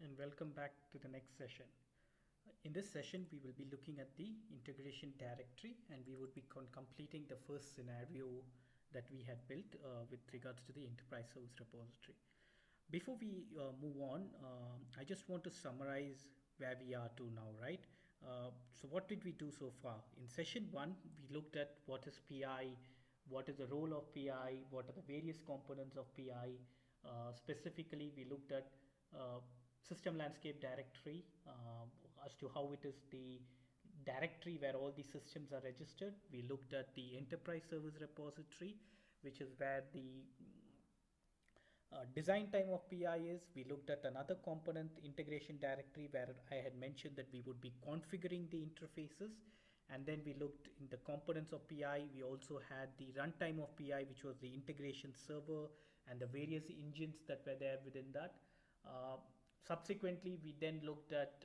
and welcome back to the next session. In this session, we will be looking at the integration directory and we would be completing the first scenario that we had built with regards to the enterprise service repository. Before we move on, I just want to summarize where we are to now, right? So what did we do so far? In session one, we looked at what is PI, what is the role of PI, what are the various components of PI. Specifically, we looked at uh, system landscape directory as to how it is the directory where all the systems are registered. We looked at the enterprise service repository, which is where the design time of PI is. We looked at another component integration directory where I had mentioned that we would be configuring the interfaces. And then we looked in the components of PI. We also had the runtime of PI, which was the integration server and the various engines that were there within that. Uh, Subsequently, we then looked at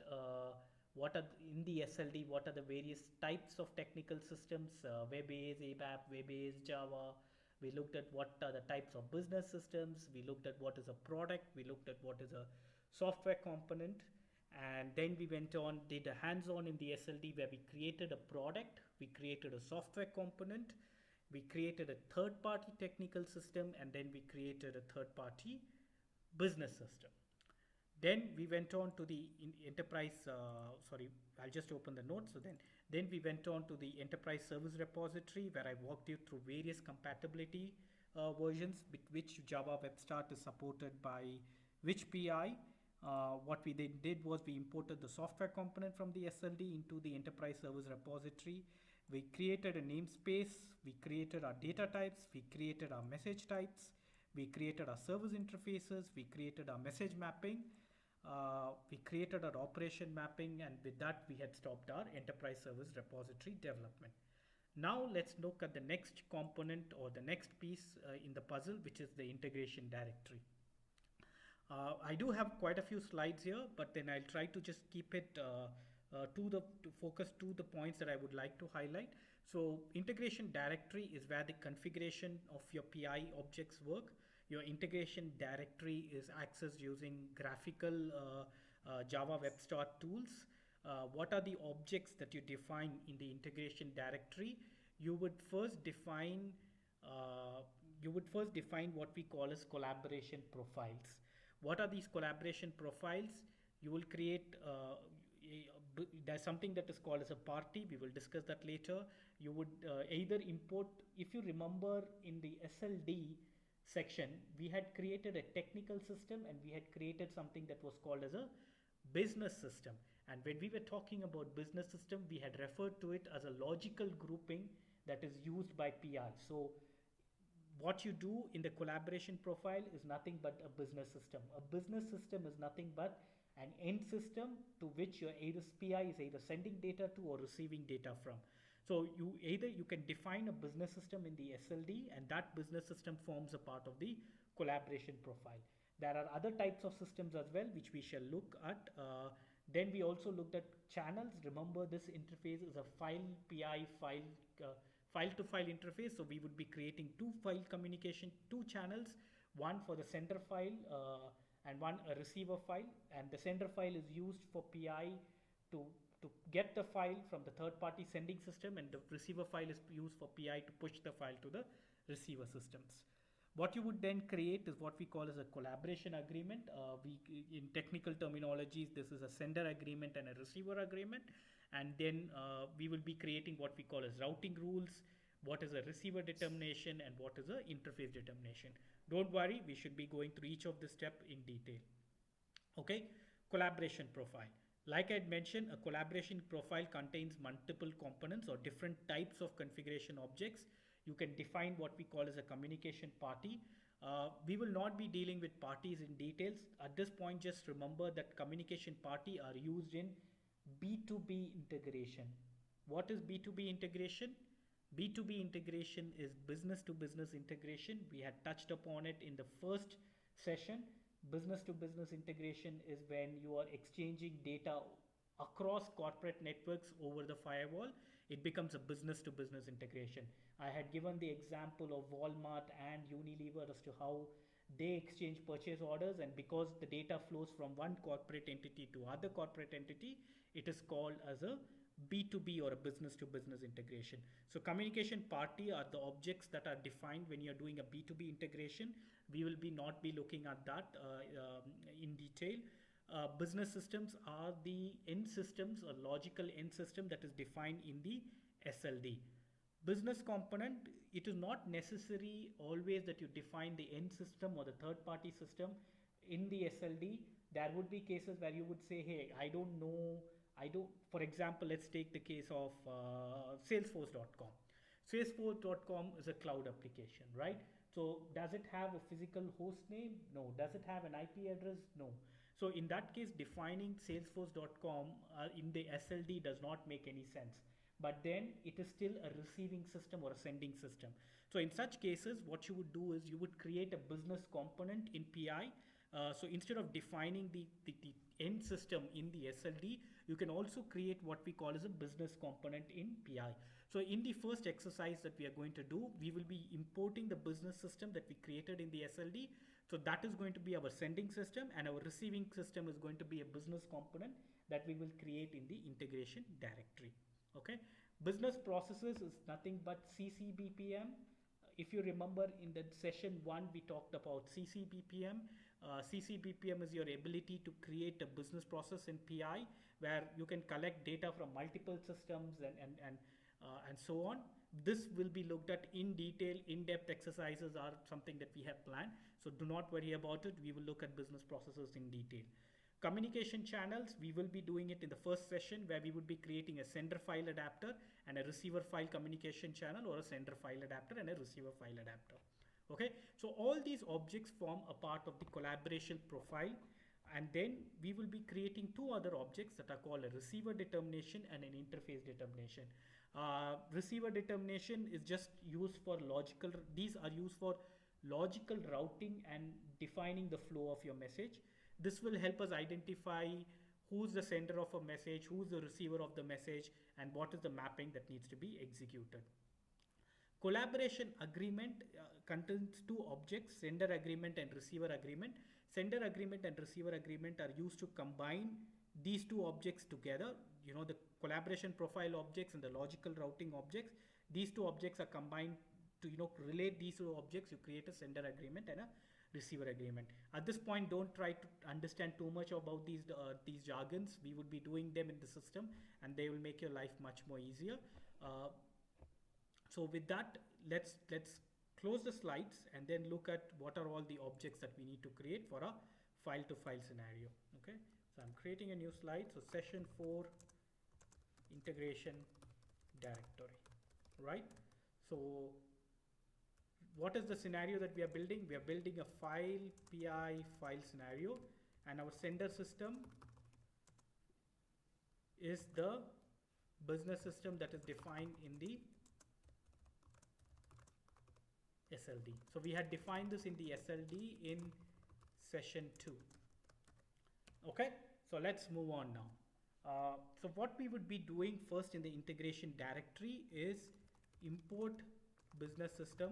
what are in the SLD, what are the various types of technical systems, web-based, ABAP, web-based, Java. We looked at what are the types of business systems. We looked at what is a product. We looked at what is a software component. And then we went on, did a hands-on in the SLD where we created a product, we created a software component, we created a third-party technical system, and then we created a third-party business system. Then we went on to the enterprise, sorry, I'll just open the notes. So then we went on to the enterprise service repository where I walked you through various compatibility versions with which Java Web Start is supported by which PI. What we then did was we imported the software component from the SLD into the enterprise service repository. We created a namespace, we created our data types, we created our message types, we created our service interfaces, we created our message mapping, we created our operation mapping, and with that we had stopped our enterprise service repository development. Now let's look at the next component or the next piece in the puzzle, which is the integration directory. I do have quite a few slides here, but then I'll try to just keep it to focus to the points that I would like to highlight. So integration directory is where the configuration of your PI objects work. Your integration directory is accessed using graphical Java WebStart tools. What are the objects that you define in the integration directory? You would first define uh, what we call as collaboration profiles. What are these collaboration profiles? You will create there's something that is called as a party. We will discuss that later. You would either import, if you remember in the SLD section, we had created a technical system and we had created something that was called as a business system. And when we were talking about business system, we had referred to it as a logical grouping that is used by PI. So what you do in the collaboration profile is nothing but a business system. A business system is nothing but an end system to which your either PI is either sending data to or receiving data from. So you can define a business system in the SLD, and that business system forms a part of the collaboration profile. There are other types of systems as well, which we shall look at. Then we also looked at channels. Remember, this interface is a file PI file to file interface. So we would be creating two file communication, two channels, one for the sender file and one a receiver file. And the sender file is used for PI to get the file from the third party sending system, and the receiver file is used for PI to push the file to the receiver systems. What you would then create is what we call as a collaboration agreement. In technical terminologies, this is a sender agreement and a receiver agreement. And then we will be creating what we call as routing rules, what is a receiver determination, and what is a interface determination. Don't worry, we should be going through each of the step in detail. Okay, collaboration profile. Like I had mentioned, a collaboration profile contains multiple components or different types of configuration objects. You can define what we call as a communication party. We will not be dealing with parties in details. At this point, just remember that communication party are used in B2B integration. What is B2B integration? B2B integration is business to business integration. We had touched upon it in the first session. Business to business integration is when you are exchanging data across corporate networks over the firewall. It becomes a business to business integration. I had given the example of Walmart and Unilever as to how they exchange purchase orders, and because the data flows from one corporate entity to other corporate entity, it is called as a B2B or a business to business integration. So communication party are the objects that are defined when you're doing a B2B integration. We will be not be looking at that in detail. Business systems are the end systems or logical end system that is defined in the SLD. Business component, it is not necessary always that you define the end system or the third party system in the SLD. There would be cases where you would say, hey, I don't know, for example, let's take the case of salesforce.com. Salesforce.com is a cloud application, right? So does it have a physical host name? No. Does it have an IP address? No. So in that case, defining salesforce.com in the SLD does not make any sense. But then it is still a receiving system or a sending system. So in such cases, what you would do is you would create a business component in PI. So instead of defining the end system in the SLD, you can also create what we call as a business component in PI. So in the first exercise that we are going to do, we will be importing the business system that we created in the SLD. So that is going to be our sending system, and our receiving system is going to be a business component that we will create in the integration directory. Okay, business processes is nothing but CCBPM. If you remember in the session 1, we talked about CCBPM. CCBPM is your ability to create a business process in PI where you can collect data from multiple systems and so on. This will be looked at in detail. In-depth exercises are something that we have planned. So do not worry about it. We will look at business processes in detail. Communication channels, we will be doing it in the first session where we would be creating a sender file adapter and a receiver file communication channel, or a sender file adapter and a receiver file adapter. Okay, so all these objects form a part of the collaboration profile, and then we will be creating two other objects that are called a receiver determination and an interface determination. Receiver determination is just used for logical, these are used for logical routing and defining the flow of your message. This will help us identify who's the sender of a message, who's the receiver of the message, and what is the mapping that needs to be executed. Collaboration agreement contains two objects, sender agreement and receiver agreement. Sender agreement and receiver agreement are used to combine these two objects together. You know, the collaboration profile objects and the logical routing objects. These two objects are combined to, you know, relate these two objects. You create a sender agreement and a receiver agreement. At this point, don't try to understand too much about these jargons. We would be doing them in the system, and they will make your life much more easier. So with that, let's close the slides and then look at what are all the objects that we need to create for a file-to-file scenario. Okay, so I'm creating a new slide. So session 4, integration directory, right? So what is the scenario that we are building? We are building a file PI file scenario, and our sender system is the business system that is defined in the SLD. So we had defined this in the SLD in session 2. Okay, so let's move on now. So what we would be doing first in the integration directory is import business system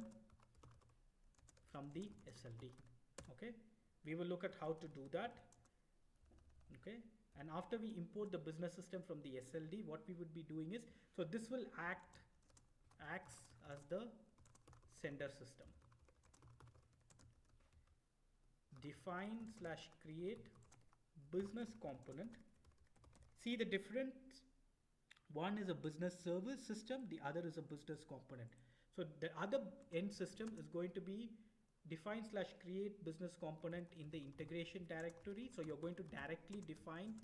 from the SLD. Okay, we will look at how to do that. Okay, and after we import the business system from the SLD, what we would be doing is, so this will acts as the sender system. Define/create business component. See the difference? One is a business service system, the other is a business component. So the other end system is going to be define/create business component in the integration directory. So you're going to directly define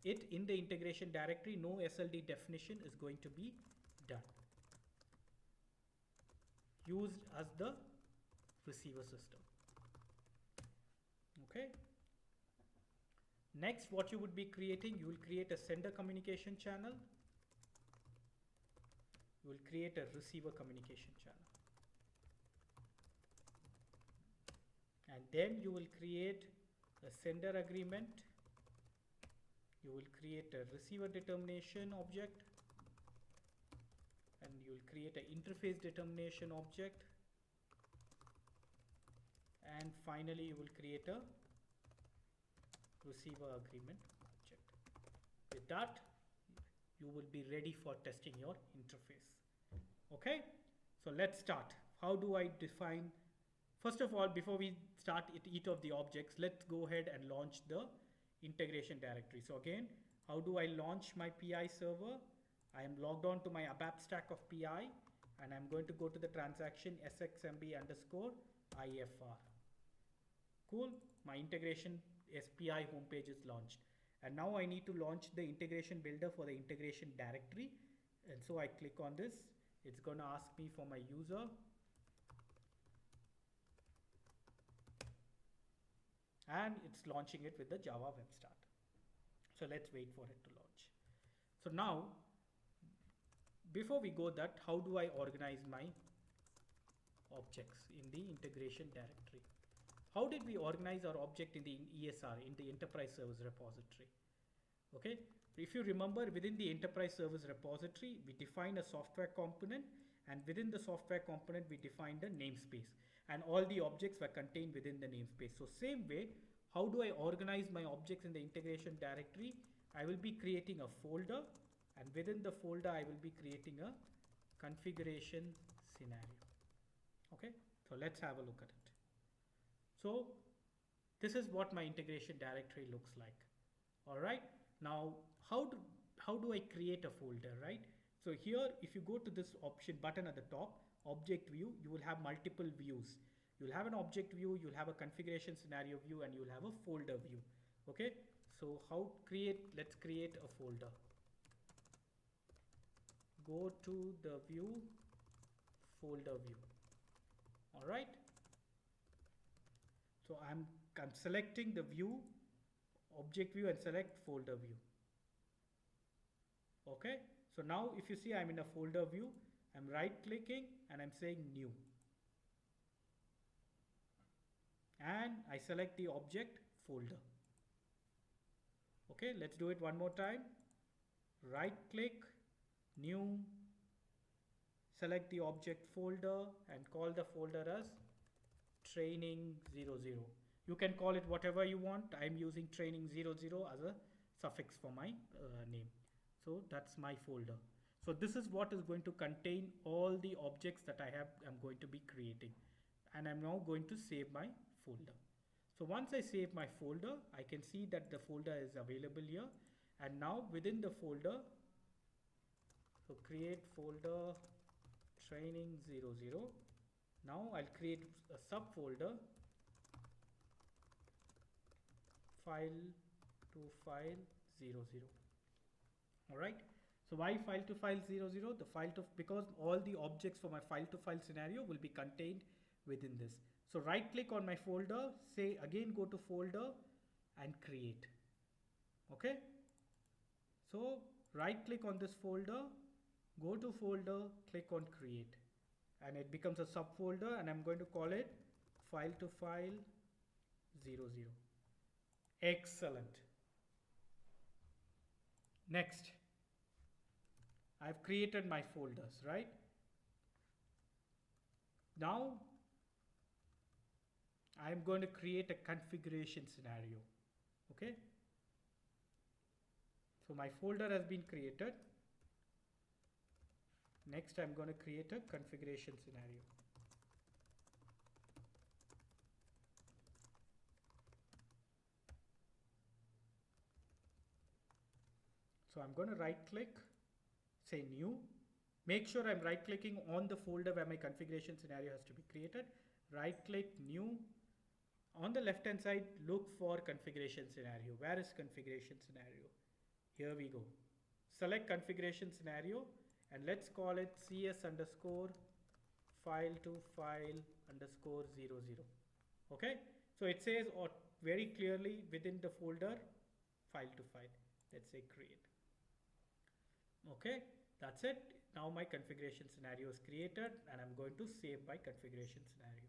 it in the integration directory. No SLD definition is going to be done. Used as the receiver system. Okay. Next, what you would be creating, you will create a sender communication channel. You will create a receiver communication channel. And then you will create a sender agreement. You will create a receiver determination object. And you will create an interface determination object. And finally, you will create a receiver agreement object. With that, you will be ready for testing your interface. Okay, so let's start. How do I define? First of all, before we start each of the objects, let's go ahead and launch the integration directory. So again, how do I launch my PI server? I am logged on to my ABAP stack of PI, and I'm going to go to the transaction SXMB underscore IFR. Cool, my integration SPI homepage is launched. And now I need to launch the integration builder for the integration directory. And so I click on this. It's going to ask me for my user. And it's launching it with the Java Web Start. So let's wait for it to launch. So now, before we go that, how do I organize my objects in the integration directory? How did we organize our object in the ESR, in the Enterprise Service Repository? Okay, if you remember, within the Enterprise Service Repository, we define a software component, and within the software component, we defined a namespace, and all the objects were contained within the namespace. So same way, how do I organize my objects in the integration directory? I will be creating a folder, and within the folder, I will be creating a configuration scenario. Okay, so let's have a look at it. So this is what my integration directory looks like. All right. Now, how do I create a folder, right? So here, if you go to this option button at the top, object view, you will have multiple views. You'll have an object view, you'll have a configuration scenario view, and you'll have a folder view. Okay. So let's create a folder. Go to the view, folder view. All right. So I'm selecting the view, object view, and select folder view. Okay, so now if you see, I'm in a folder view, I'm right clicking and I'm saying new. And I select the object folder. Okay, let's do it one more time. Right click, new, select the object folder and call the folder as training 00. You can call it whatever you want. I'm using training 00 as a suffix for my name. So that's my folder. So this is what is going to contain all the objects that I'm going to be creating. And I'm now going to save my folder. So once I save my folder, I can see that the folder is available here. And now within the folder, so create folder training 00. Now I'll create a subfolder, file to file 00. All right. So why file to file 00? Because all the objects for my file to file scenario will be contained within this. So right click on my folder, say again go to folder and create. Okay. So right click on this folder, go to folder, click on create. And it becomes a subfolder, and I'm going to call it file to file 00. Excellent. Next, I've created my folders, right? Now, I'm going to create a configuration scenario. Okay. So my folder has been created. Next, I'm going to create a configuration scenario. So I'm going to right click, say new. Make sure I'm right clicking on the folder where my configuration scenario has to be created. Right click, new. On the left hand side, look for configuration scenario. Where is configuration scenario? Here we go. Select configuration scenario. And let's call it cs underscore file to file underscore 00. Okay. So it says very clearly within the folder file to file. Let's say create. Okay. That's it. Now my configuration scenario is created, and I'm going to save my configuration scenario.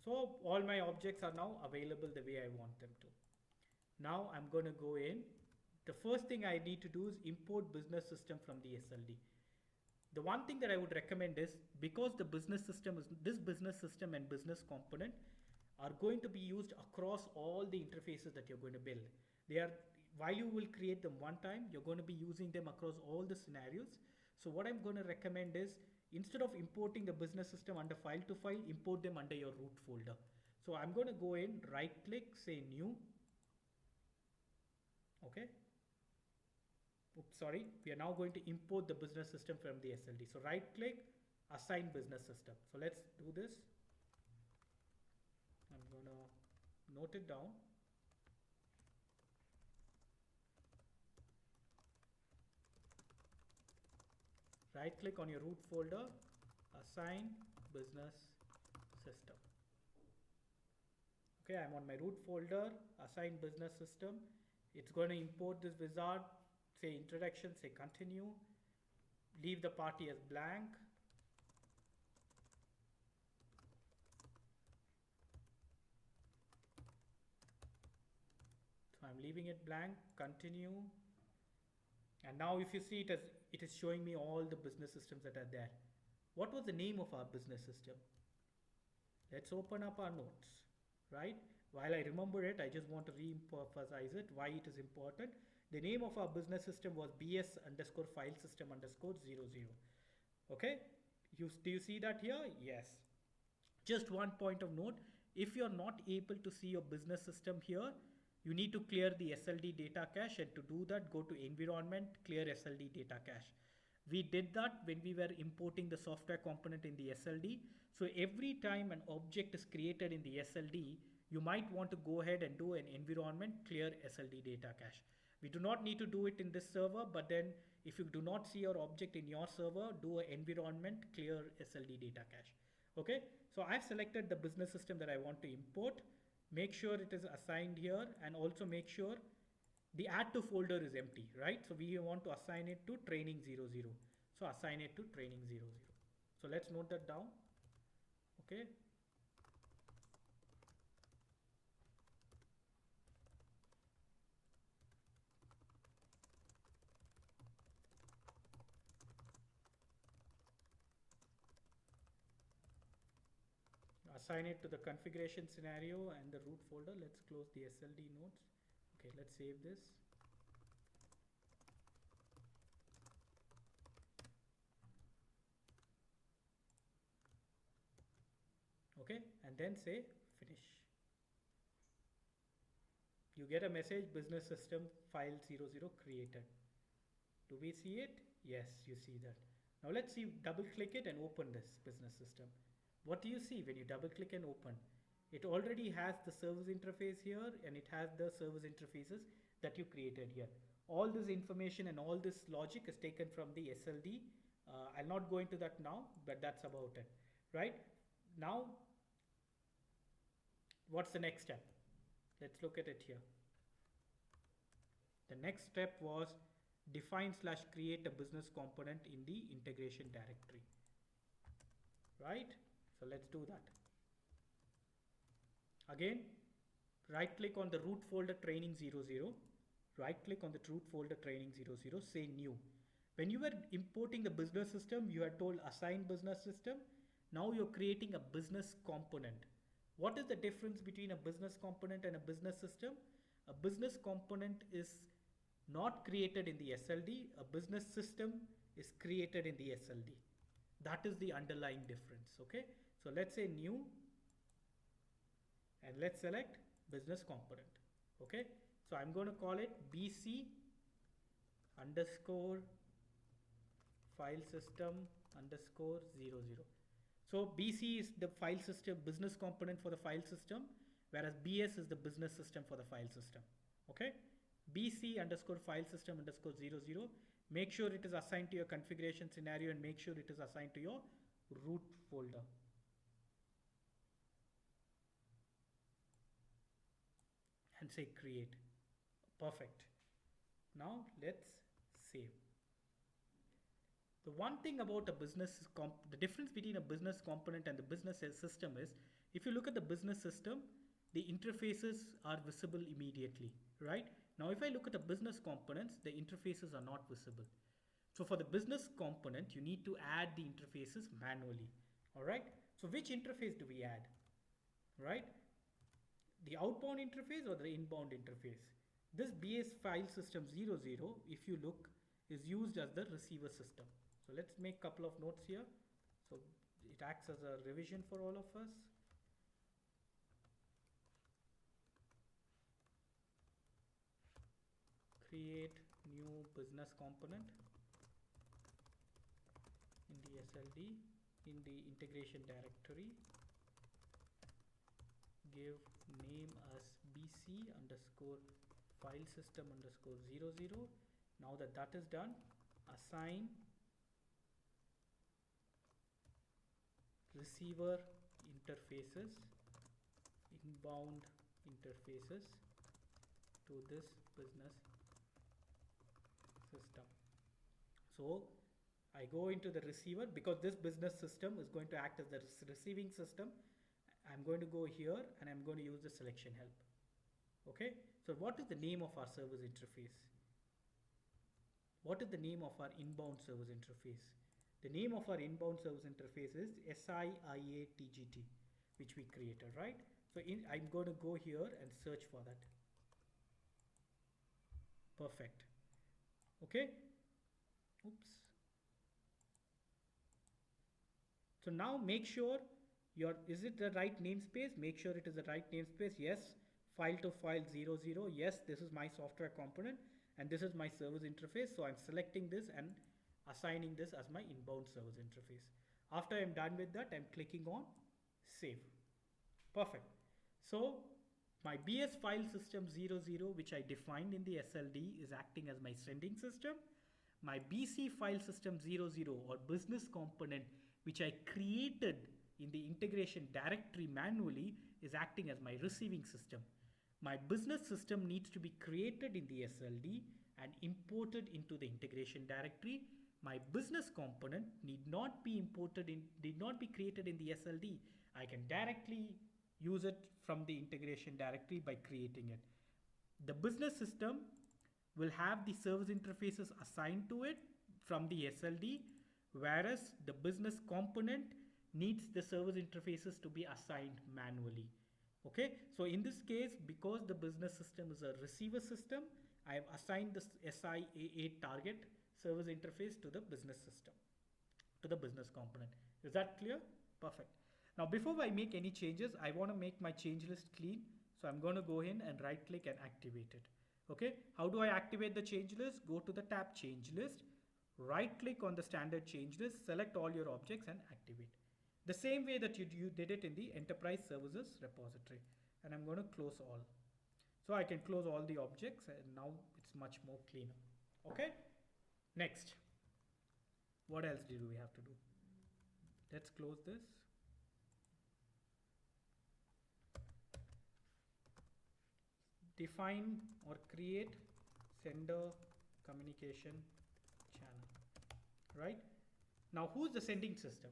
So all my objects are now available the way I want them to. Now I'm going to go in. The first thing I need to do is import business system from the SLD. The one thing that I would recommend is, because the business system is this business system and business component, are going to be used across all the interfaces that you're going to build. They are, while you will create them one time, you're going to be using them across all the scenarios. So what I'm going to recommend is, instead of importing the business system under file to file, import them under your root folder. So I'm going to go in, right click, say new. Okay. Oops, sorry. We are now going to import the business system from the SLD. So right click, assign business system. So let's do this. I'm going to note it down. Right click on your root folder, assign business system. Okay, I'm on my root folder, assign business system. It's going to import this wizard, say introduction, say continue, leave the party as blank. So I'm leaving it blank, continue. And now if you see it is showing me all the business systems that are there. What was the name of our business system? Let's open up our notes, right? While I remember it, I just want to re-emphasize it, why it is important. The name of our business system was BS underscore file system underscore 00. Okay, do you see that here? Yes. Just one point of note, if you're not able to see your business system here, you need to clear the SLD data cache, and to do that, go to environment, clear SLD data cache. We did that when we were importing the software component in the SLD. So every time an object is created in the SLD, you might want to go ahead and do an environment clear SLD data cache. We do not need to do it in this server, but then if you do not see your object in your server, do an environment clear SLD data cache. Okay, so I've selected the business system that I want to import. Make sure it is assigned here, and also make sure the add to folder is empty, right? So we want to assign it to training 00. So assign it to training 00. So let's note that down. Okay. Assign it to the configuration scenario and the root folder. Let's close the SLD nodes. Okay, let's save this. Okay, and then say finish. You get a message, business system file 00 created. Do we see it? Yes, you see that. Now let's see, double click it and open this business system. What do you see when you double click and open? It already has the service interface here, and it has the service interfaces that you created here. All this information and all this logic is taken from the SLD. I'll not go into that now, but that's about it, right? Now, what's the next step? Let's look at it here. The next step was define/create a business component in the integration directory, right? So let's do that. Again, right click on the root folder training 00, right click on the root folder training 00, say new. When you were importing the business system, you had told assign business system. Now you're creating a business component. What is the difference between a business component and a business system? A business component is not created in the SLD. A business system is created in the SLD. That is the underlying difference. Okay, so let's say new, and let's select business component. Okay, so I'm going to call it BC underscore file system underscore 00. So BC is the file system business component for the file system, whereas BS is the business system for the file system. Okay, BC underscore file system underscore 00. Make sure it is assigned to your configuration scenario, and make sure it is assigned to your root folder. And say create. Perfect. Now let's save. The one thing about a business the difference between a business component and the business system is, if you look at the business system, the interfaces are visible immediately, right? Now if I look at the business components, the interfaces are not visible. So for the business component, you need to add the interfaces manually. All right. So which interface do we add? Right? The outbound interface or the inbound interface. This BS file system 00, if you look, is used as the receiver system. So let's make a couple of notes here. So it acts as a revision for all of us. Create new business component in the SLD in the integration directory. Give name as BC underscore file system underscore 00. Now that that is done, assign receiver interfaces, inbound interfaces to this business system. So I go into the receiver because this business system is going to act as the receiving system. I'm going to go here and I'm going to use the selection help. Okay, so what is the name of our service interface? What is the name of our inbound service interface? The name of our inbound service interface is SIIA-TGT, which we created, right? So I'm going to go here and search for that. Perfect. Okay. Oops. So now make sure is it the right namespace? Make sure it is the right namespace. Yes. File to file 00. Yes, this is my software component and this is my service interface. So I'm selecting this and assigning this as my inbound service interface. After I'm done with that, I'm clicking on save. Perfect. So my BS file system 00, which I defined in the SLD, is acting as my sending system. My BC file system 00 or business component, which I created in the integration directory manually, is acting as my receiving system. My business system needs to be created in the SLD and imported into the integration directory. My business component need not be created in the SLD. I can directly use it from the integration directory by creating it. The business system will have the service interfaces assigned to it from the SLD, whereas the business component needs the service interfaces to be assigned manually. Okay, so in this case, because the business system is a receiver system, I have assigned the SIAA target service interface to the business system, to the business component. Is that clear? Perfect. Now, before I make any changes, I want to make my change list clean. So I'm going to go in and right click and activate it. Okay, how do I activate the change list? Go to the tab change list, right click on the standard change list, select all your objects and activate. The same way that you did it in the enterprise services repository. And I'm going to close all. So I can close all the objects and now it's much more cleaner. Okay. Next. What else do we have to do? Let's close this. Define or create sender communication channel. Right? Now who's the sending system?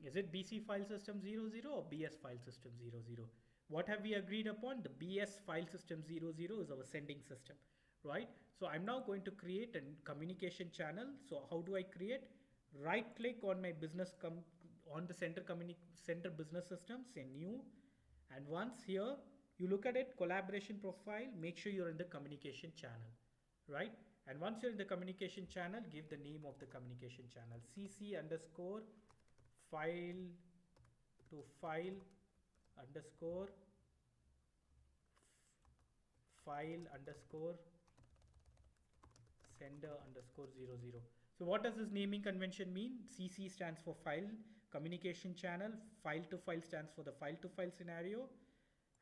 Is it BC file system 00 or BS file system 00? What have we agreed upon? The BS file system 00 is our sending system, right? So I'm now going to create a communication channel. So how do I create? Right click on my business on the center business system, say new. And once here, you look at it, collaboration profile, make sure you're in the communication channel, right? And once you're in the communication channel, give the name of the communication channel, CC underscore file to file underscore file underscore sender underscore 00. So what does this naming convention mean? CC stands for file communication channel, file to file stands for the file to file scenario,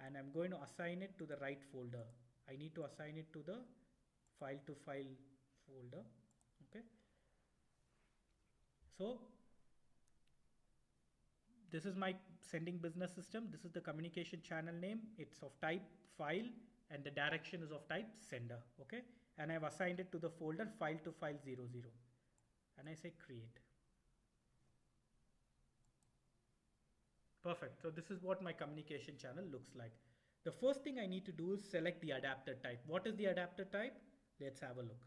and I'm going to assign it to the right folder. I need to assign it to the file to file folder. Okay. So this is my sending business system. This is the communication channel name. It's of type file and the direction is of type sender. Okay. And I've assigned it to the folder file to file 00. And I say create. Perfect. So this is what my communication channel looks like. The first thing I need to do is select the adapter type. What is the adapter type? Let's have a look.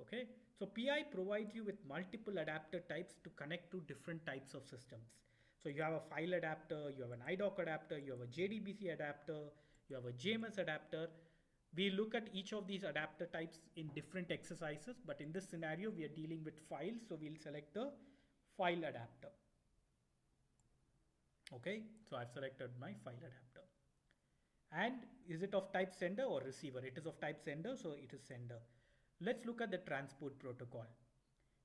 Okay. So PI provides you with multiple adapter types to connect to different types of systems. So you have a file adapter, you have an IDOC adapter, you have a JDBC adapter, you have a JMS adapter. We look at each of these adapter types in different exercises, but in this scenario, we are dealing with files, so we'll select the file adapter. Okay, so I've selected my file adapter. And is it of type sender or receiver? It is of type sender, so it is sender. Let's look at the transport protocol.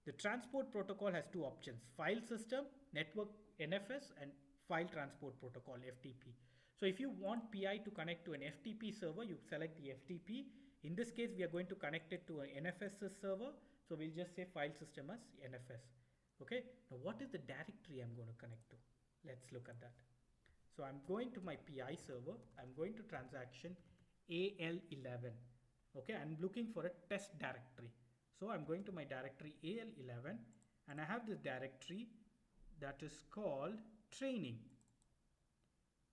The transport protocol has two options: file system, network NFS, and file transport protocol FTP. So if you want PI to connect to an FTP server, you select the FTP. In this case, we are going to connect it to an NFS server. So we'll just say file system as NFS. Okay. Now what is the directory I'm going to connect to? Let's look at that. So I'm going to my PI server. I'm going to transaction AL11. Okay. I'm looking for a test directory. So I'm going to my directory AL11 and I have this directory that is called training.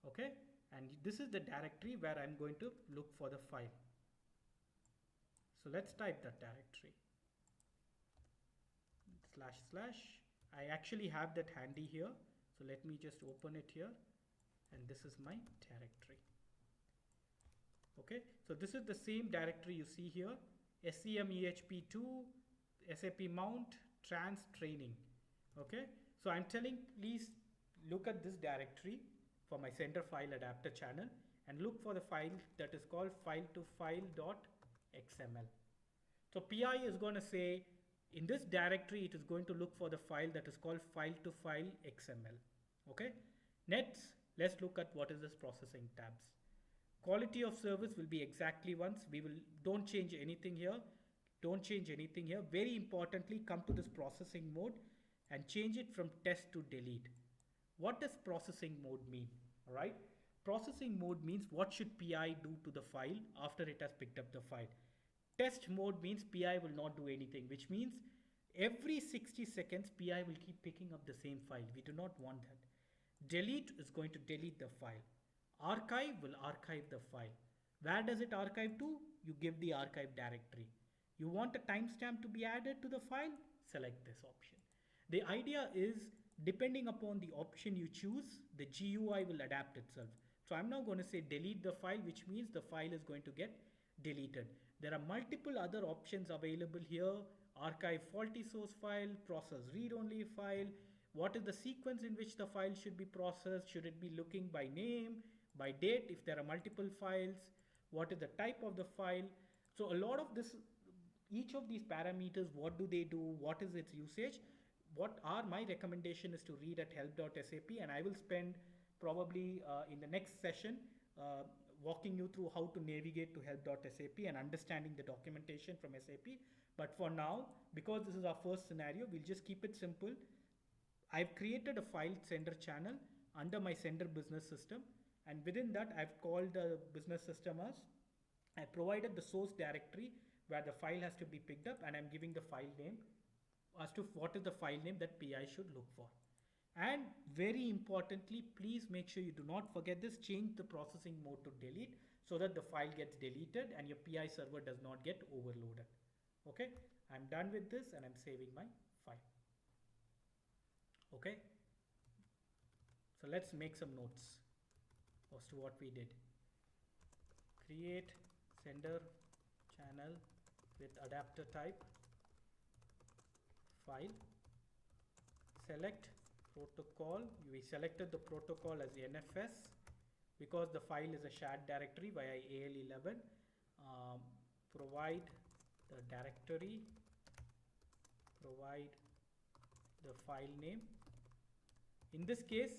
Okay. And this is the directory where I'm going to look for the file. So let's type that directory. // I actually have that handy here. So let me just open it here. And this is my directory. Okay. So this is the same directory you see here. SCM EHP2, SAP Mount, Trans Training. Okay. So I'm telling, please look at this directory for my sender file adapter channel and look for the file that is called file2file.xml. So PI is going to say in this directory, it is going to look for the file that is called file2file.xml. Okay. Next, let's look at what is this processing tabs. Quality of service will be exactly once. Don't change anything here. Don't change anything here. Very importantly, come to this processing mode and change it from test to delete. What does processing mode mean? All right. Processing mode means what should PI do to the file after it has picked up the file. Test mode means PI will not do anything, which means every 60 seconds PI will keep picking up the same file. We do not want that. Delete is going to delete the file. Archive will archive the file. Where does it archive to? You give the archive directory. You want a timestamp to be added to the file? Select this option. The idea is, depending upon the option you choose, the GUI will adapt itself. So I'm now going to say delete the file, which means the file is going to get deleted. There are multiple other options available here: archive faulty source file, process read-only file. What is the sequence in which the file should be processed? Should it be looking by name, by date, if there are multiple files? What is the type of the file? So a lot of this, each of these parameters, what do they do? What is its usage? My recommendation is to read at help.sap, and I will spend probably in the next session walking you through how to navigate to help.sap and understanding the documentation from SAP. But for now, because this is our first scenario, we'll just keep it simple. I've created a file sender channel under my sender business system, and within that I've called the business system as, I provided the source directory where the file has to be picked up, and I'm giving the file name as to what is the file name that PI should look for. And very importantly, please make sure you do not forget this: change the processing mode to delete so that the file gets deleted and your PI server does not get overloaded. Okay, I'm done with this and I'm saving my file. Okay, so let's make some notes as to what we did. Create sender channel with adapter type file. Select protocol. We selected the protocol as NFS because the file is a shared directory via AL11. Provide the directory, provide the file name. In this case,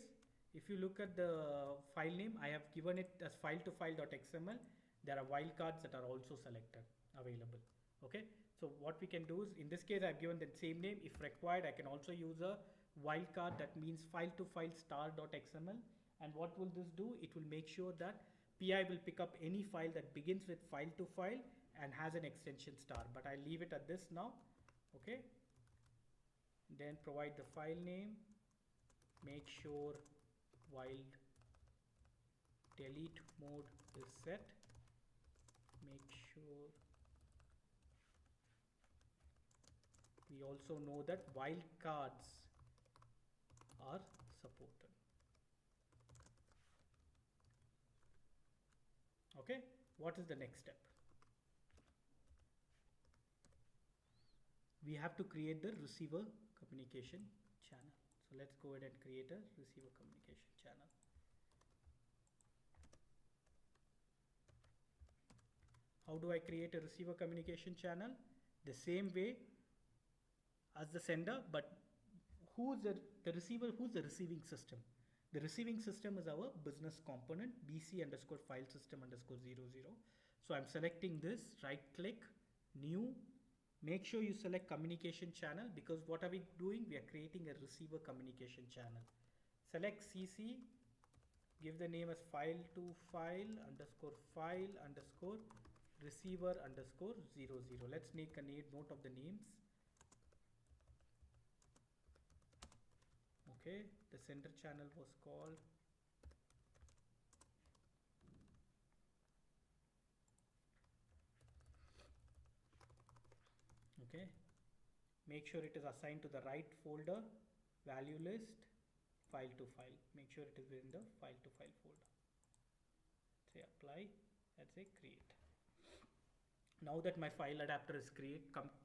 if you look at the file name, I have given it as file2file.xml. There are wildcards that are also selected, available. Okay, so what we can do is, in this case, I've given the same name. If required, I can also use a wildcard that means file2file star.xml. And what will this do? It will make sure that PI will pick up any file that begins with file2file and has an extension star. But I'll leave it at this now. Okay. Then provide the file name. Make sure while delete mode is set. Make sure we also know that wildcards are supported. Okay, what is the next step? We have to create the receiver communication channel. So let's go ahead and create a receiver communication channel. How do I create a receiver communication channel? The same way as the sender, but who's the receiver, who's the receiving system? The receiving system is our business component, bc underscore file system underscore 00. So I'm selecting this, right click, new, make sure you select communication channel, because what are we doing? We are creating a receiver communication channel. Select CC, give the name as file to file underscore receiver underscore 00. Let's make a note of the names. Okay, the sender channel was called okay. Make sure it is assigned to the right folder, value list, file to file. Make sure it is within the file to file folder. Say apply, let's say create. Now that my file adapter is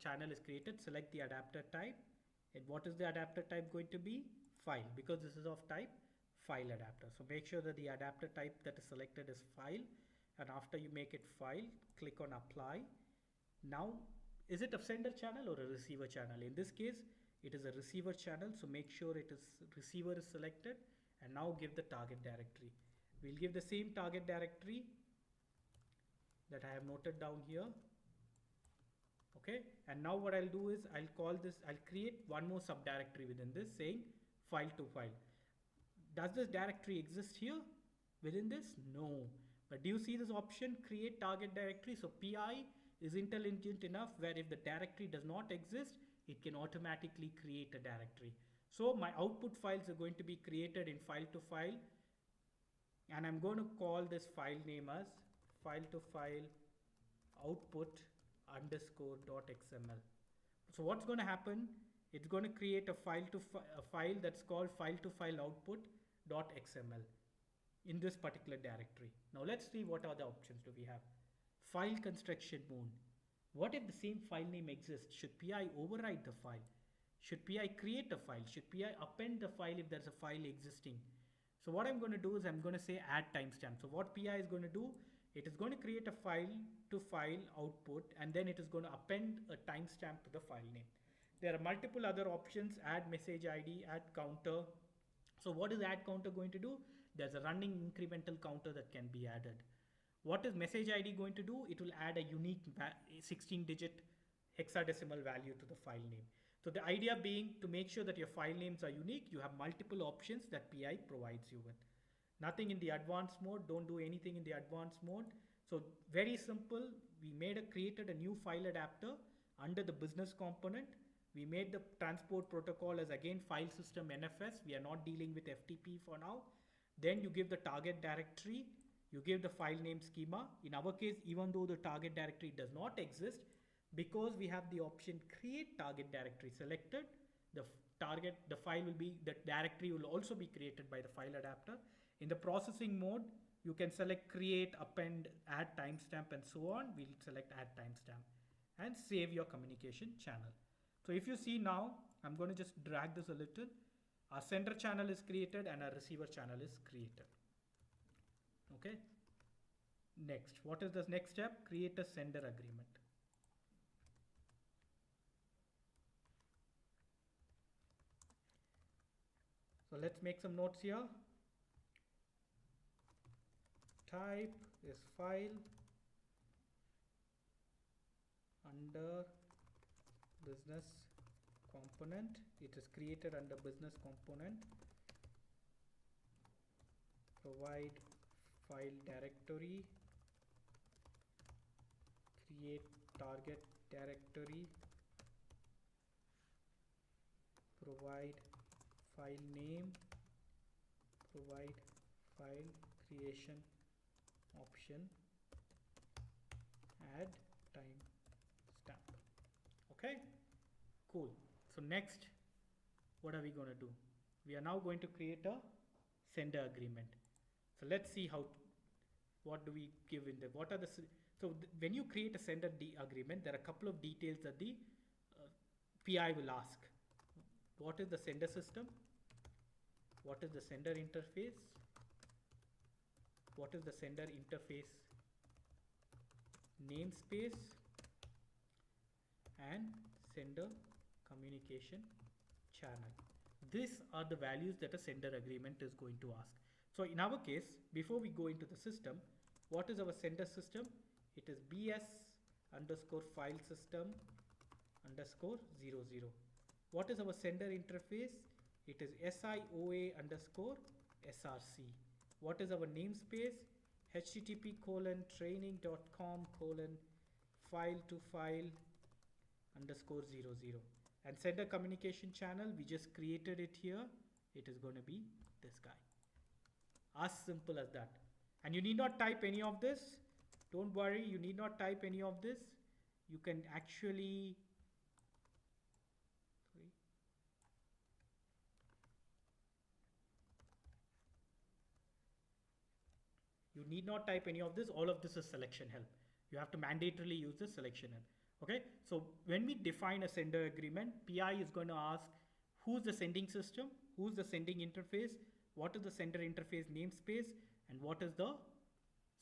channel is created, select the adapter type. And what is the adapter type going to be? File, because this is of type file adapter. So make sure that the adapter type that is selected is file, and after you make it file, click on apply. Now, is it a sender channel or a receiver channel? In this case, it is a receiver channel, so make sure it is receiver is selected, and now give the target directory. We'll give the same target directory that I have noted down here. Okay, and now what I'll do is I'll create one more subdirectory within this saying file to file. Does this directory exist here within this? No. But do you see this option, create target directory? So PI is intelligent enough where if the directory does not exist, it can automatically create a directory. So my output files are going to be created in file to file, and I'm going to call this file name as file to file output underscore .xml. So what's going to happen? It's going to create a file that's called file to file output .xml in this particular directory. Now let's see what other options do we have. File construction mode. What if the same file name exists? Should PI override the file? Should PI create a file? Should PI append the file if there's a file existing? So what I'm going to do is I'm going to say add timestamp. So what PI is going to do, it is going to create a file to file output, and then it is going to append a timestamp to the file name. There are multiple other options, add message ID, add counter. So what is add counter going to do? There's a running incremental counter that can be added. What is message ID going to do? It will add a unique 16-digit hexadecimal value to the file name. So the idea being to make sure that your file names are unique, you have multiple options that PI provides you with. Nothing in the advanced mode, don't do anything in the advanced mode. So very simple, we created a new file adapter under the business component. We made the transport protocol as again file system NFS. We are not dealing with FTP for now. Then you give the target directory, you give the file name schema. In our case, even though the target directory does not exist, because we have the option create target directory selected, the directory will also be created by the file adapter. In the processing mode, you can select create, append, add timestamp, and so on. We'll select add timestamp and save your communication channel. So if you see now, I'm going to just drag this a little. Our sender channel is created and our receiver channel is created. Okay. Next, what is the next step? Create a sender agreement. So let's make some notes here. Type is file under business component. It is created under business component. Provide file directory. Create target directory. Provide file name. Provide file creation option. Add timestamp. Okay, cool. So next, what are we going to do? We are now going to create a sender agreement. So let's see how what do we give in there? What are the when you create a sender agreement, there are a couple of details that the uh, PI will ask. What is the sender system? What is the sender interface? What is the sender interface namespace? And sender communication channel. These are the values that a sender agreement is going to ask. So in our case, before we go into the system, what is our sender system? It is BS underscore file system underscore 00. What is our sender interface? It is SIOA underscore SRC. What is our namespace? http://training.com:/file to file underscore 00. And sender communication channel, we just created it here. It is going to be this guy. As simple as that. And you need not type any of this. Don't worry, you need not type any of this. You can actually, you need not type any of this. All of this is selection help. You have to mandatorily use the selection help. Okay, so when we define a sender agreement, PI is going to ask who's the sending system, who's the sending interface, what is the sender interface namespace, and what is the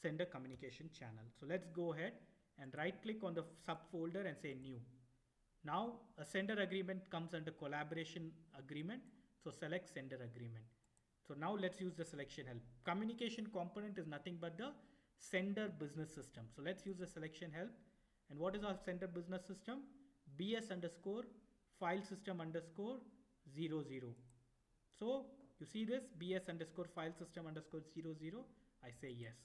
sender communication channel. So let's go ahead and right click on the subfolder and say new. Now a sender agreement comes under collaboration agreement. So select sender agreement. So now let's use the selection help. Communication component is nothing but the sender business system. So let's use the selection help. And what is our sender business system? BS underscore file system underscore 00. So you see this BS underscore file system underscore 00. I say yes.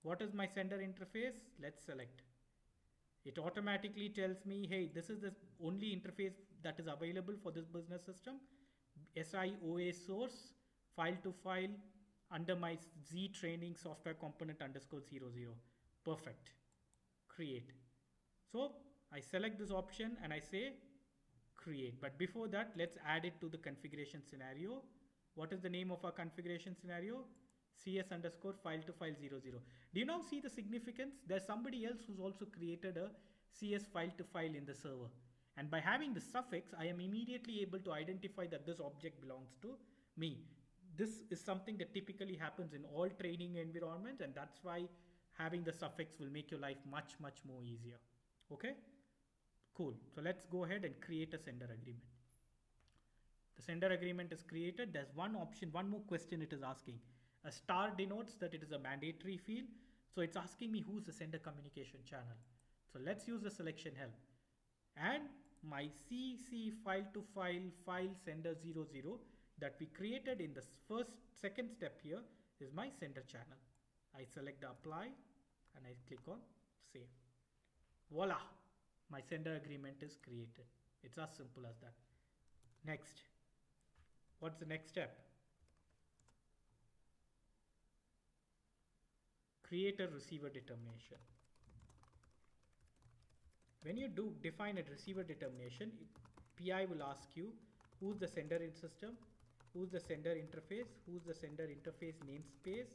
What is my sender interface? Let's select. It automatically tells me, hey, this is the only interface that is available for this business system. SIOA source file to file under my Z training software component underscore 00. Perfect. Create. So I select this option and I say create. But before that, let's add it to the configuration scenario. What is the name of our configuration scenario? CS underscore file to file 00. Do you now see the significance? There's somebody else who's also created a CS file to file in the server. And by having the suffix, I am immediately able to identify that this object belongs to me. This is something that typically happens in all training environments, and that's why having the suffix will make your life much, much more easier. Okay, cool. So let's go ahead and create a sender agreement. The sender agreement is created. There's one option, one more question it is asking. A star denotes that it is a mandatory field. So it's asking me who's the sender communication channel. So let's use the selection help. And my CC file to file sender 00 that we created in the second step here is my sender channel. I select the apply and I click on save. Voila, my sender agreement is created. It's as simple as that. Next, what's the next step? Create a receiver determination. When you do define a receiver determination, PI will ask you who's the sender in system, who's the sender interface, who's the sender interface namespace,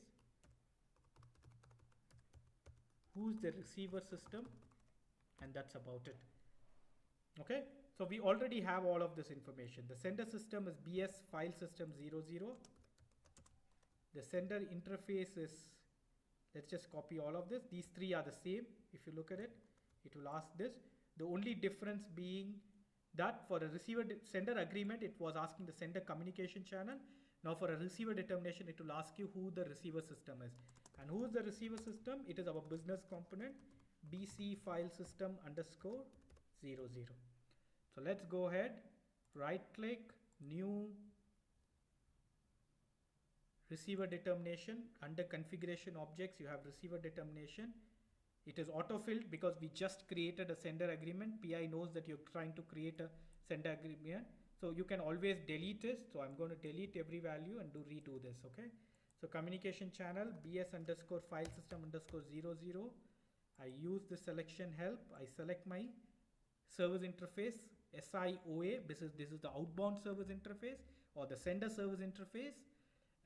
who's the receiver system, and that's about it. Okay, so we already have all of this information. The sender system is BS file system 00. The sender interface is, let's just copy all of this. These three are the same. If you look at it, it will ask this. The only difference being that for a receiver sender agreement, it was asking the sender communication channel. Now for a receiver determination, it will ask you who the receiver system is. And who is the receiver system? It is our business component, BC file system underscore 00. So let's go ahead, right click, new receiver determination. Under configuration objects, you have receiver determination. It is auto-filled because we just created a sender agreement. PI knows that you're trying to create a sender agreement. So you can always delete this. So I'm going to delete every value and redo this, okay? So communication channel, BS underscore file system underscore 00. I use the selection help. I select my service interface, SIOA. This is the outbound service interface or the sender service interface.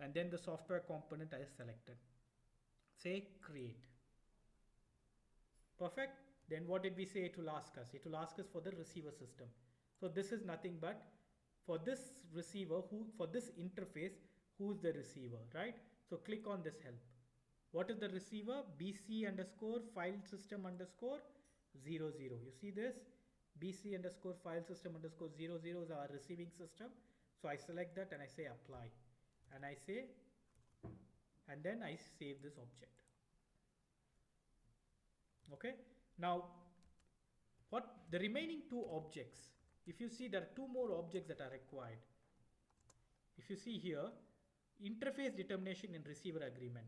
And then the software component I selected. say create. Perfect. Then what did we say it will ask us? It will ask us for the receiver system. So this is nothing but for this receiver, for this interface, who's the receiver, right? So click on this help. What is the receiver? BC underscore file system underscore 00. You see this? BC underscore file system underscore 00 is our receiving system. So I select that and I say apply. And I say, and then I save this object. Okay. Now, what the remaining two objects, if you see there are two more objects that are required. If you see here, interface determination and receiver agreement.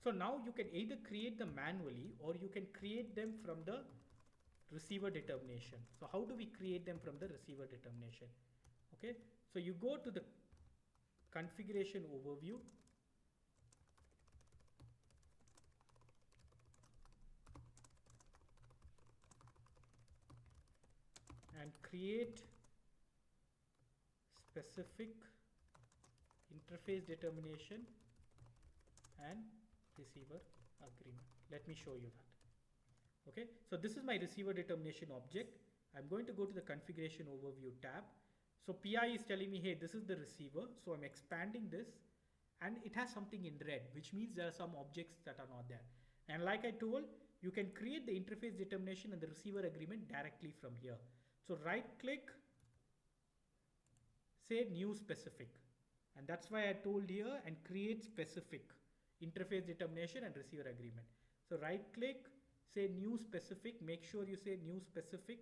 So now you can either create them manually or you can create them from the receiver determination. So how do we create them from the receiver determination? Okay, so you go to the configuration overview, and create specific interface determination and receiver agreement. Let me show you that. Okay, so this is my receiver determination object. I'm going to go to the configuration overview tab. So PI is telling me, hey, this is the receiver. So I'm expanding this and it has something in red, which means there are some objects that are not there. And like I told, you can create the interface determination and the receiver agreement directly from here. So right click, say new specific. And that's why I told here and create specific interface determination and receiver agreement. So right click, say new specific, make sure you say new specific.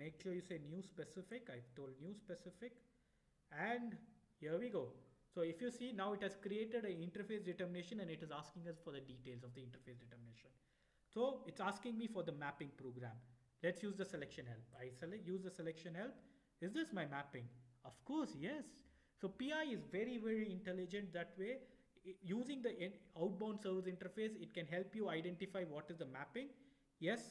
Make sure you say new specific. I told new specific. And here we go. So if you see now it has created an interface determination and it is asking us for the details of the interface determination. So it's asking me for the mapping program. Let's use the selection help. I use the selection help. Is this my mapping? Of course, yes. So PI is very, very intelligent that way. Using the outbound service interface, it can help you identify what is the mapping. Yes,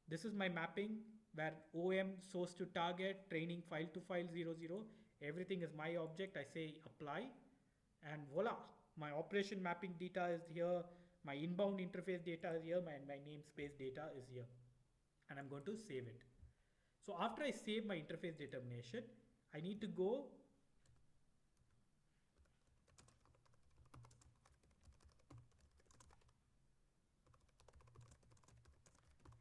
this is my mapping where OM source to target, training file to file 00. Everything is my object. I say apply and voila. My operation mapping data is here. My inbound interface data is here. My namespace data is here. And I'm going to save it. So after I save my interface determination, I need to go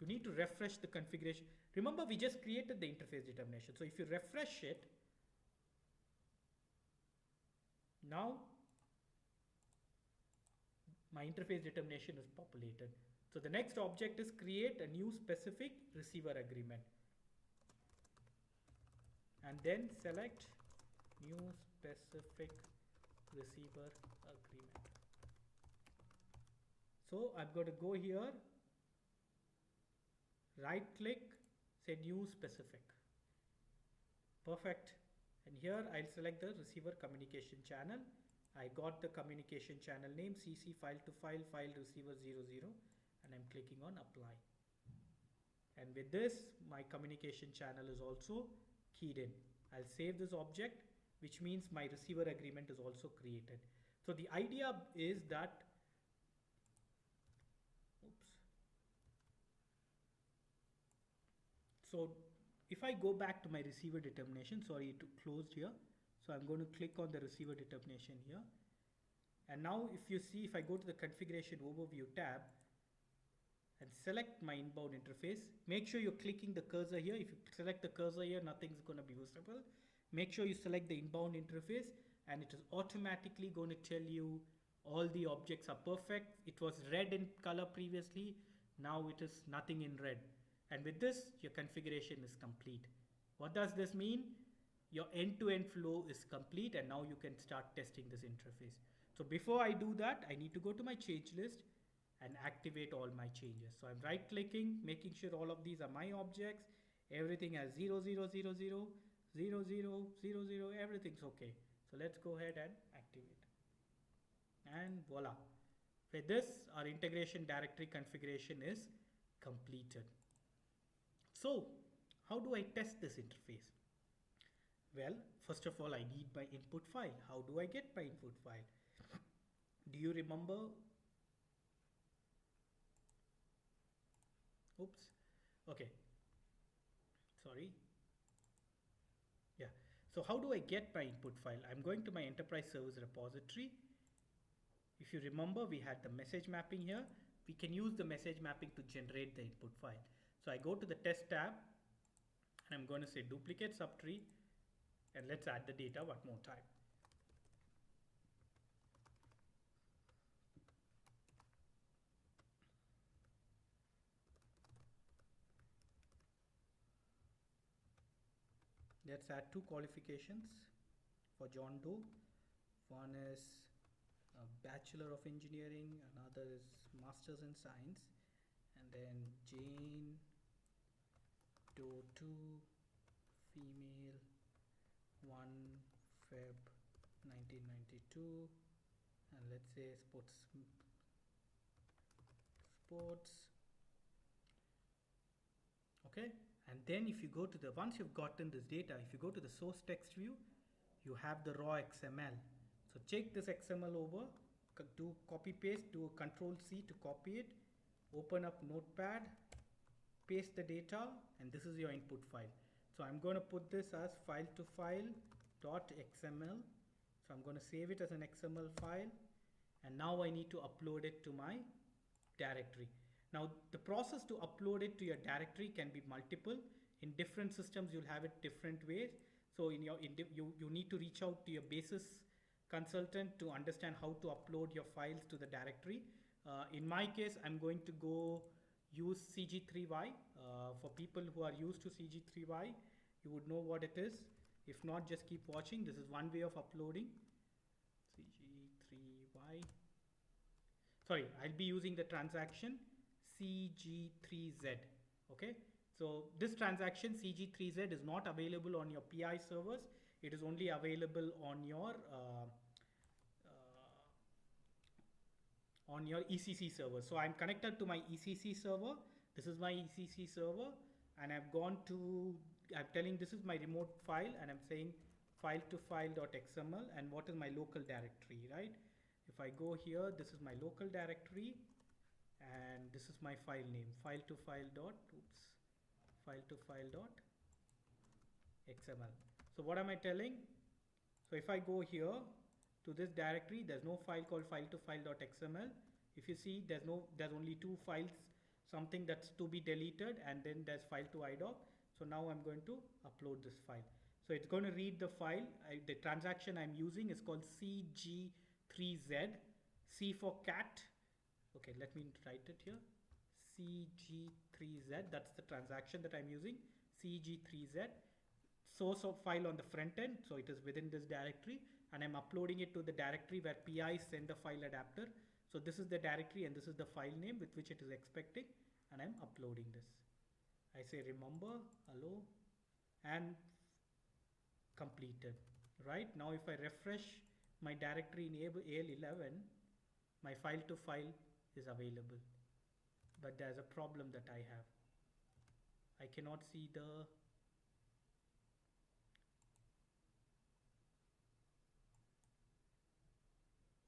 you need to refresh the configuration. Remember, we just created the interface determination. So if you refresh it, now my interface determination is populated. So the next object is create a new specific receiver agreement. And then select new specific receiver agreement. So I'm going to go here, right click, say new specific. Perfect. And here I'll select the receiver communication channel. I got the communication channel name CC file to file file receiver 00 and I'm clicking on apply. And with this, my communication channel is also keyed in. I'll save this object, which means my receiver agreement is also created. So the idea is that, so if I go back to my receiver determination, sorry, it closed here. So I'm going to click on the receiver determination here. And now if you see, if I go to the configuration overview tab and select my inbound interface, make sure you're clicking the cursor here. If you select the cursor here, nothing's going to be visible. Make sure you select the inbound interface and it is automatically going to tell you all the objects are perfect. It was red in color previously. Now it is nothing in red. And with this, your configuration is complete. What does this mean? Your end-to-end flow is complete and now you can start testing this interface. So before I do that, I need to go to my change list and activate all my changes. So I'm right clicking, making sure all of these are my objects. Everything has 0000, 0000, everything's okay. So let's go ahead and activate. And voila. With this, our integration directory configuration is completed. So, how do I test this interface? Well, first of all, I need my input file. How do I get my input file? Do you remember? Oops. Okay. Sorry. Yeah. So how do I get my input file? I'm going to my enterprise service repository. If you remember, we had the message mapping here. We can use the message mapping to generate the input file. So I go to the test tab and I'm going to say duplicate subtree, and let's add the data one more time. Let's add two qualifications for John Doe. One is a Bachelor of Engineering, another is Masters in Science, and then Jane Doe 2, female, 1 Feb 1992, and let's say sports. Okay, and then if you go to the, once you've gotten this data, if you go to the source text view, you have the raw XML. So check this XML over, do copy paste, do a Control C to copy it, open up Notepad, paste the data, and this is your input file. So I'm going to put this as file to file .xml. So I'm going to save it as an XML file, and now I need to upload it to my directory. Now the process to upload it to your directory can be multiple. In different systems you'll have it different ways. So you need to reach out to your basis consultant to understand how to upload your files to the directory. In my case, I'm going to go use CG3Y. For people who are used to CG3Y, you would know what it is. If not, just keep watching. This is one way of uploading CG3Y. Sorry, I'll be using the transaction CG3Z. Okay, so this transaction CG3Z is not available on your PI servers. It is only available on your ECC server. So I'm connected to my ECC server. This is my ECC server, and I'm telling this is my remote file, and I'm saying file to file.xml, and what is my local directory, right? If I go here, this is my local directory, and this is my file name, file to file.xml. So what am I telling? So if I go here to this directory, there's no file called file to file.xml. If you see, there's only two files, something that's to be deleted, and then there's file to idoc. So now I'm going to upload this file. So it's going to read the file. The transaction I'm using is called CG3Z, C for cat. Okay, let me write it here. CG3Z, that's the transaction that I'm using, CG3Z. Source of file on the front end, so it is within this directory, and I'm uploading it to the directory where PI send a file adapter. So this is the directory and this is the file name with which it is expecting, and I'm uploading this. I say remember, hello, and completed. Right now if I refresh my directory in AL11, my file to file is available, but there's a problem that I have. I cannot see the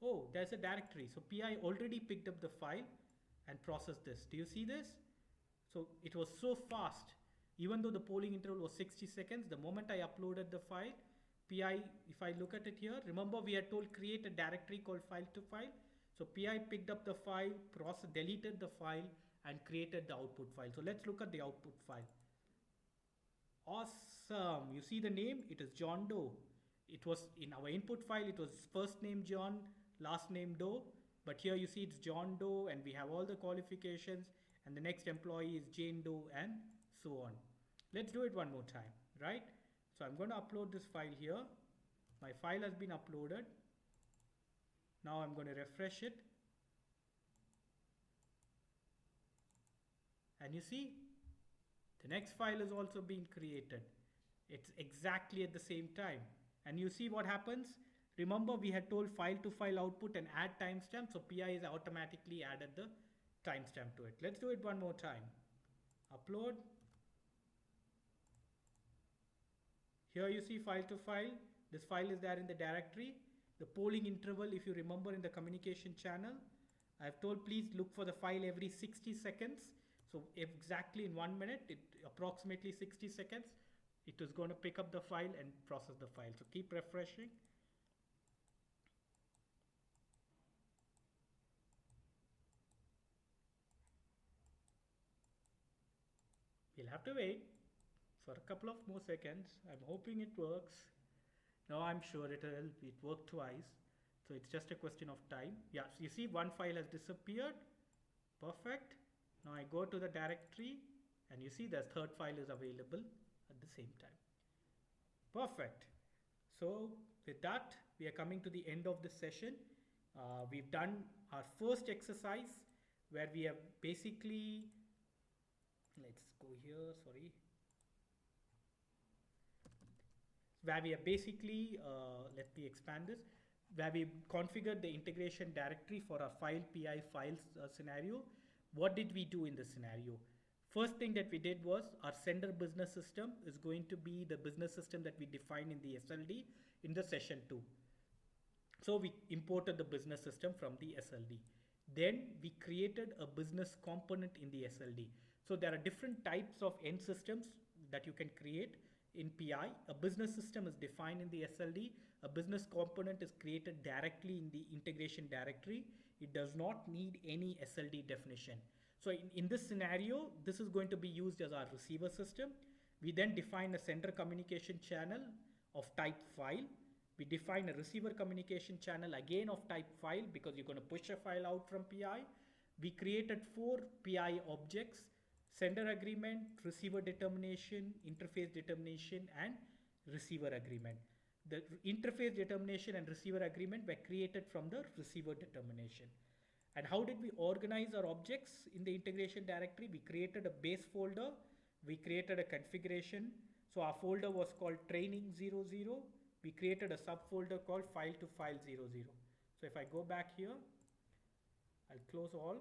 oh, there's a directory. So PI already picked up the file and processed this. Do you see this? So it was so fast. Even though the polling interval was 60 seconds, the moment I uploaded the file, PI, if I look at it here, remember we had told create a directory called file to file. So PI picked up the file, deleted the file, and created the output file. So let's look at the output file. Awesome. You see the name? It is John Doe. It was in our input file, it was first name John, last name Doe. But here you see it's John Doe, and we have all the qualifications, and the next employee is Jane Doe, and so on. Let's do it one more time, right? So I'm going to upload this file here. My file has been uploaded. Now I'm going to refresh it. And you see, the next file is also being created. It's exactly at the same time. And you see what happens? Remember, we had told file to file output and add timestamp, so PI is automatically added the timestamp to it. Let's do it one more time. Upload. Here you see file to file. This file is there in the directory. The polling interval, if you remember in the communication channel, I have told please look for the file every 60 seconds. So exactly in 1 minute, approximately 60 seconds, it is going to pick up the file and process the file. So keep refreshing. We'll have to wait for a couple of more seconds. I'm hoping it works. No, I'm sure it will. It worked twice. So it's just a question of time. Yeah, so you see one file has disappeared. Perfect. Now I go to the directory and you see the third file is available at the same time. Perfect. So with that, we are coming to the end of the session. We've done our first exercise where we have basically, let's go here, sorry. Where we have basically, let me expand this, where we configured the integration directory for our file PI files scenario. What did we do in this scenario? First thing that we did was our sender business system is going to be the business system that we defined in the SLD in the session 2. So we imported the business system from the SLD. Then we created a business component in the SLD. So there are different types of end systems that you can create in PI. A business system is defined in the SLD. A business component is created directly in the integration directory. It does not need any SLD definition. So in this scenario, this is going to be used as our receiver system. We then define a sender communication channel of type file. We define a receiver communication channel again of type file because you're going to push a file out from PI. We created 4 PI objects: sender agreement, receiver determination, interface determination, and receiver agreement. The interface determination and receiver agreement were created from the receiver determination. And how did we organize our objects in the integration directory? We created a base folder. We created a configuration. So our folder was called training00. We created a subfolder called file to file 00. So if I go back here, I'll close all.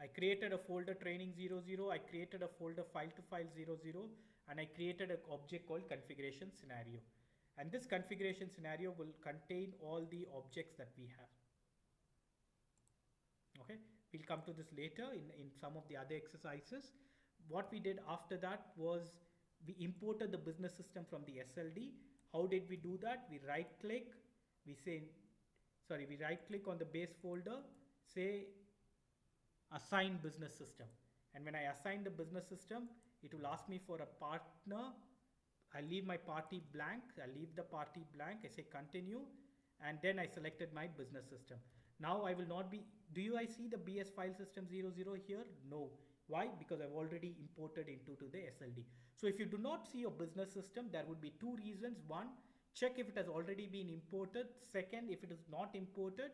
I created a folder training00. I created a folder file to file 00, and I created an object called configuration scenario. And this configuration scenario will contain all the objects that we have. Okay, we'll come to this later in some of the other exercises. What we did after that was we imported the business system from the SLD. How did we do that? We right click, we right click on the base folder, say assign business system. And when I assign the business system, it will ask me for a partner. I leave my party blank. I leave the party blank. I say continue. And then I selected my business system. Now I will not be, I see the BS file system 00 here? No. Why? Because I've already imported into the SLD. So if you do not see your business system, there would be 2 reasons. One, check if it has already been imported. Second, if it is not imported,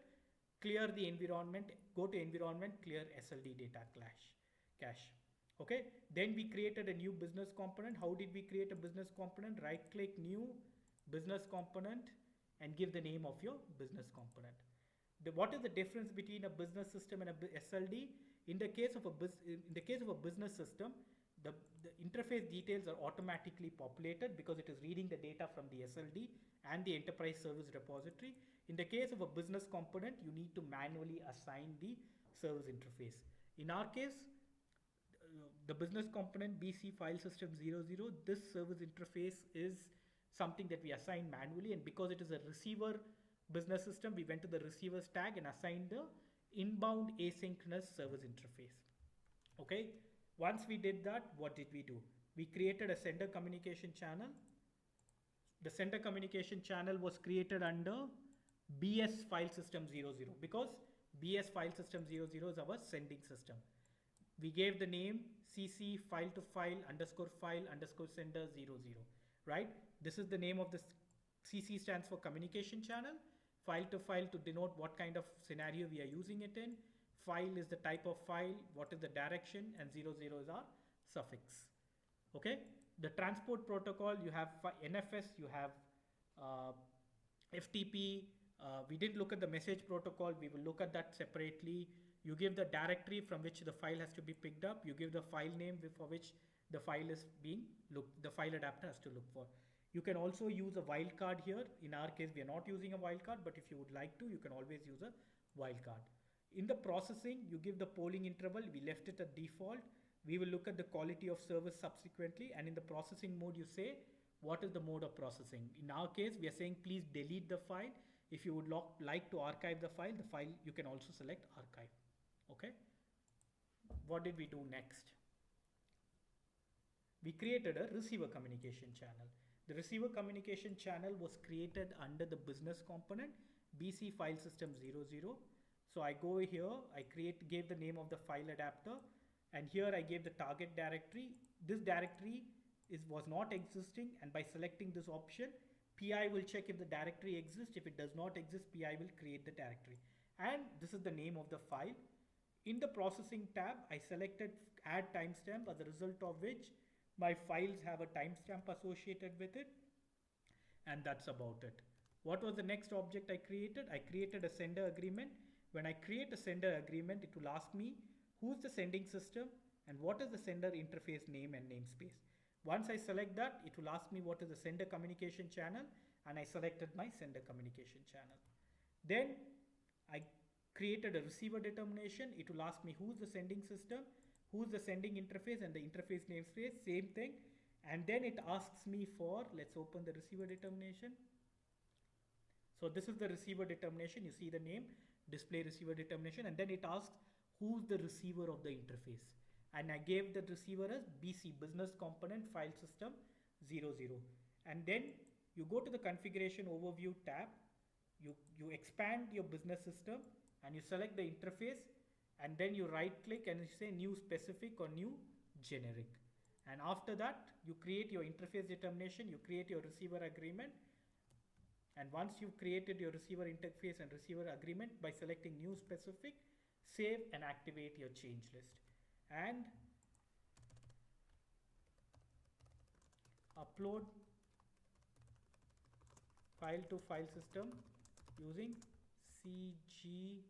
clear the environment, go to environment, clear SLD data cache. Okay. Then we created a new business component. How did we create a business component? Right click, new business component, and give the name of your business component. What is the difference between a business system and a SLD? In the case of a business system, the interface details are automatically populated because it is reading the data from the SLD and the enterprise service repository. In the case of a business component, you need to manually assign the service interface. In our case, the business component BC file system 00, this service interface is something that we assign manually, and because it is a receiver business system, we went to the receivers tag and assigned the inbound asynchronous service interface. Okay, once we did that, what did we do? We created a sender communication channel. The sender communication channel was created under BS file system 00 because BS file system 00 is our sending system. We gave the name CC file to file underscore file underscore sender 00, right? This is the name of the CC stands for communication channel. File to file to denote what kind of scenario we are using it in. File is the type of file, what is the direction, and 00 is our suffix. Okay. The transport protocol, you have NFS, you have Uh, FTP, we didn't look at the message protocol. We will look at that separately. You give the directory from which the file has to be picked up. You give the file name for which the file is being looked, the file adapter has to look for. You can also use a wildcard here. In our case, we are not using a wildcard, but if you would like to, you can always use a wildcard. In the processing, you give the polling interval. We left it at default. We will look at the quality of service subsequently. And in the processing mode, you say, what is the mode of processing? In our case, we are saying, please delete the file. If you would like to archive the file, you can also select archive. Okay. What did we do next? We created a receiver communication channel. The receiver communication channel was created under the business component, BC file system 00. So I go here, I gave the name of the file adapter, and here I gave the target directory. This directory was not existing, and by selecting this option, PI will check if the directory exists. If it does not exist, PI will create the directory. And this is the name of the file. In the processing tab, I selected add timestamp, as a result of which my files have a timestamp associated with it. And that's about it. What was the next object I created? I created a sender agreement. When I create a sender agreement, it will ask me who's the sending system and what is the sender interface name and namespace. Once I select that, it will ask me what is the sender communication channel, and I selected my sender communication channel. Then I created a receiver determination. It will ask me who's the sending system, who's the sending interface, and the interface namespace, same thing. And then it asks me for, let's open the receiver determination. So this is the receiver determination. You see the name, display receiver determination, and then it asks who's the receiver of the interface. And I gave the receiver as BC, business component file system 00. And then you go to the configuration overview tab, you expand your business system and you select the interface, and then you right click and you say new specific or new generic. And after that, you create your interface determination, you create your receiver agreement. And once you've created your receiver interface and receiver agreement, by selecting new specific, save and activate your change list. And upload file to file system using CG3Z.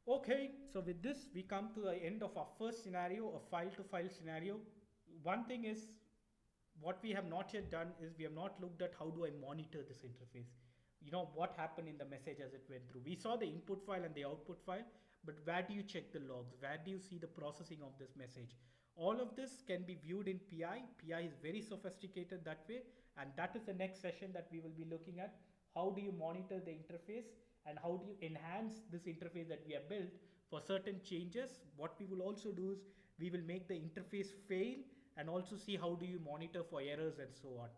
Okay, so with this, we come to the end of our first scenario, a file-to-file scenario. One thing is, what we have not yet done is we have not looked at how do I monitor this interface. You know, what happened in the message as it went through. We saw the input file and the output file, but where do you check the logs? Where do you see the processing of this message? All of this can be viewed in PI. PI is very sophisticated that way, and that is the next session that we will be looking at. How do you monitor the interface? And how do you enhance this interface that we have built for certain changes? What we will also do is we will make the interface fail and also see how do you monitor for errors and so on.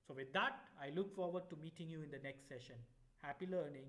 So with that, I look forward to meeting you in the next session. Happy learning.